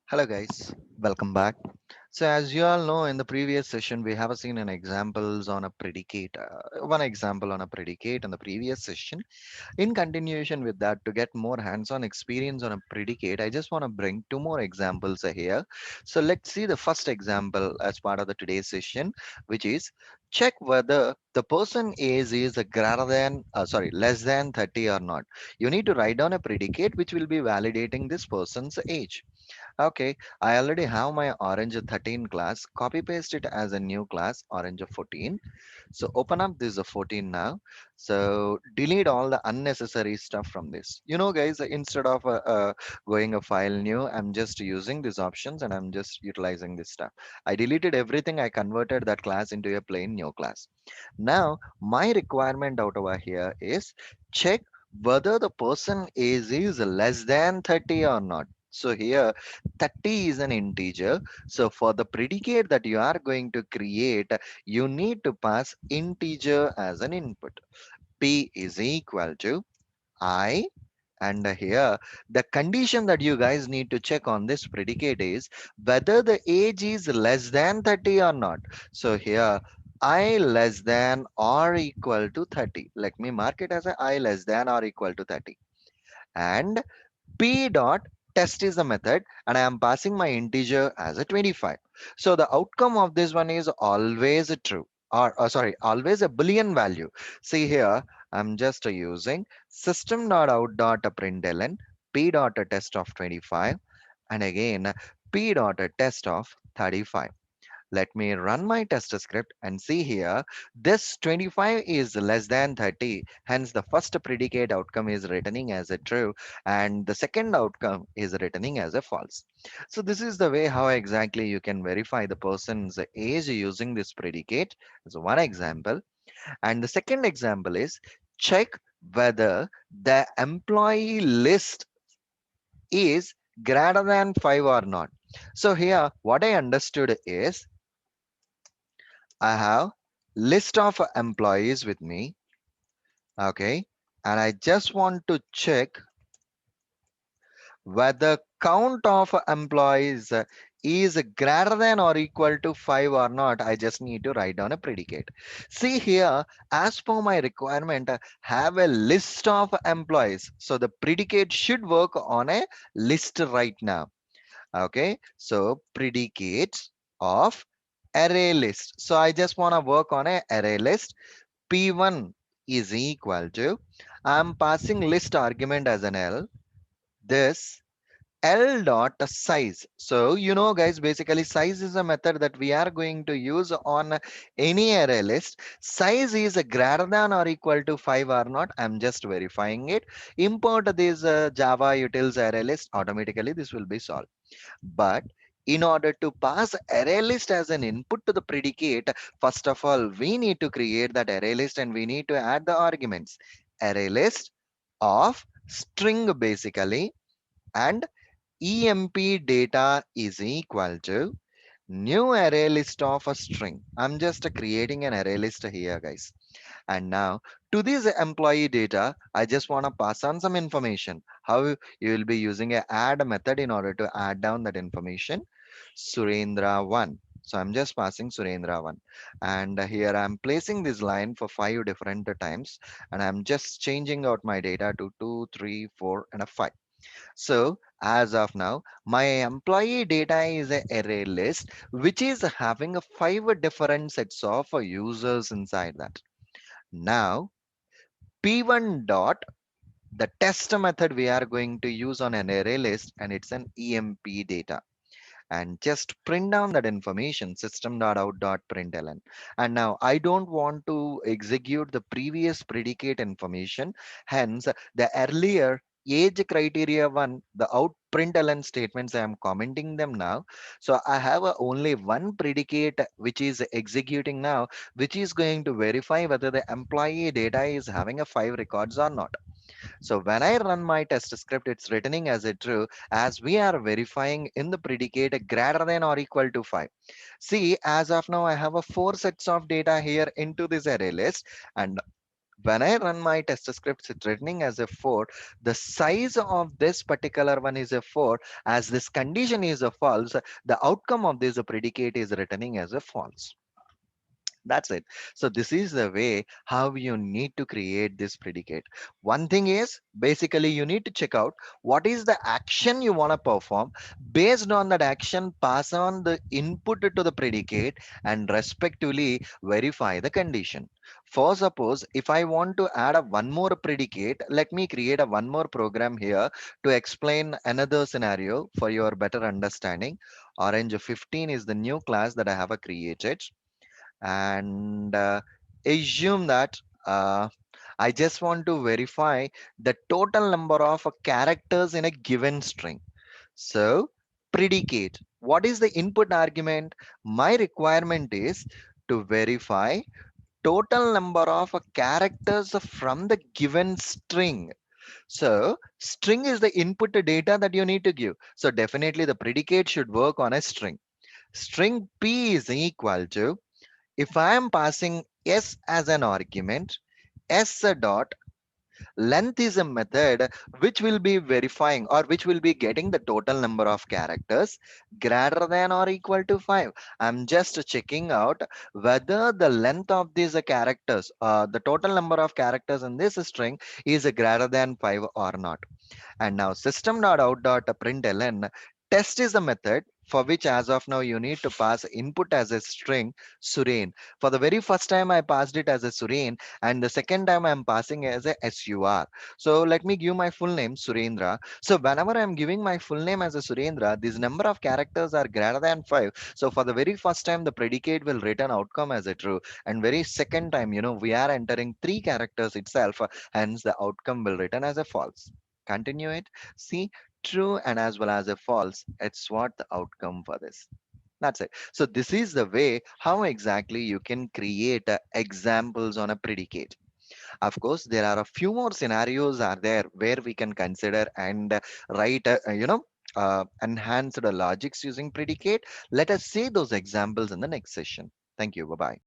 Hello guys, welcome back. So as you all know, in the previous session we have seen an examples on a predicate, one example on a predicate in the previous session. In continuation with that, to get more hands-on experience on a predicate, I just want to bring two more examples here. So let's see the first example as part of the today's session, which is check whether the person is greater than, less than 30 or not. You need to write down a predicate which will be validating this person's age. Okay, I already have my Orange 13 class. Copy paste it as a new class, Orange 14. So open up this 14 now. So delete all the unnecessary stuff from this. You know, guys, instead of going a file new, I'm just using these options and I'm just utilizing this stuff. I deleted everything. I converted that class into a plain new class. Now, my requirement out over here is check whether the person is less than 30 or not. So here 30 is an integer. So for the predicate that you are going to create, you need to pass integer as an input. P is equal to I, and here the condition that you guys need to check on this predicate is whether the age is less than 30 or not. So here I less than or equal to 30. Let me mark it as a I less than or equal to 30. And P dot test is the method, and I am passing my integer as a 25. So the outcome of this one is always a true, or always a boolean value. See here, I'm just using system dot out dot println P dot test of 25, and again P dot test of 35. Let me run my test script and see here. This 25 is less than 30. Hence, the first predicate outcome is returning as a true, and the second outcome is returning as a false. So this is the way how exactly you can verify the person's age using this predicate. As one example. And the second example is check whether the employee list is greater than 5 or not. So here, what I understood is I have list of employees with me. Okay. And I just want to check whether count of employees is greater than or equal to 5 or not. I just need to write down a predicate. See here, as per my requirement, have a list of employees. So the predicate should work on a list right now. Okay. So predicate of array list. So I just want to work on a array list. P1 is equal to, I'm passing list argument as an L, this L dot size. So, you know, guys, basically size is a method that we are going to use on any array list. Size is greater than or equal to 5 or not. I'm just verifying it. Import this Java utils array list. Automatically, this will be solved. But in order to pass array list as an input to the predicate, first of all, we need to create that array list and we need to add the arguments. Array list of string basically, and emp data is equal to new array list of a string. I'm just creating an array list here, guys. And now to this employee data, I just want to pass on some information. How you will be using a add method in order to add down that information. Surendra 1. So I'm just passing Surendra 1. And here I'm placing this line for 5 different times. And I'm just changing out my data to 2, 3, 4, and a 5. So as of now, my employee data is a array list, which is having a 5 different sets of users inside that. Now, P1 dot, the test method we are going to use on an array list, and it's an EMP data. And just print down that information, system.out.println. And now I don't want to execute the previous predicate information. Hence, the earlier age criteria one, the out println statements, I am commenting them now. So I have only one predicate which is executing now, which is going to verify whether the employee data is having a 5 records or not. So when I run my test script, it's returning as a true, as we are verifying in the predicate greater than or equal to 5. See, as of now, I have a 4 sets of data here into this array list, and When I run my test scripts, it's returning as a 4. The size of this particular one is a 4. As this condition is a false, the outcome of this predicate is returning as a false. That's it. So this is the way how you need to create this predicate. One thing is basically you need to check out what is the action you want to perform. Based on that action, pass on the input to the predicate and respectively verify the condition. For suppose if I want to add a one more predicate, let me create a one more program here to explain another scenario for your better understanding. Orange 15 is the new class that I have created, and assume that I just want to verify the total number of characters in a given string. So, predicate. What is the input argument? My requirement is to verify total number of characters from the given string. So, string is the input data that you need to give. So, definitely the predicate should work on a string. String p is equal to, if I am passing s as an argument, s a dot length is a method which will be verifying or which will be getting the total number of characters greater than or equal to 5. I'm just checking out whether the length of these characters, the total number of characters in this string is greater than 5 or not. And now system.out.println test is a method for which as of now you need to pass input as a string Suren. For the very first time I passed it as a Suren, and the second time I'm passing as a SUR. So let me give my full name Surendra. So whenever I'm giving my full name as a Surendra, this number of characters are greater than 5. So for the very first time the predicate will return outcome as a true, and very second time we are entering 3 characters itself, hence the outcome will return as a false. Continue it. See, true and as well as a false. It's what the outcome for this. That's it. So this is the way how exactly you can create examples on a predicate. Of course, there are a few more scenarios are there where we can consider and write, enhanced logics using predicate. Let us see those examples in the next session. Thank you. Bye bye.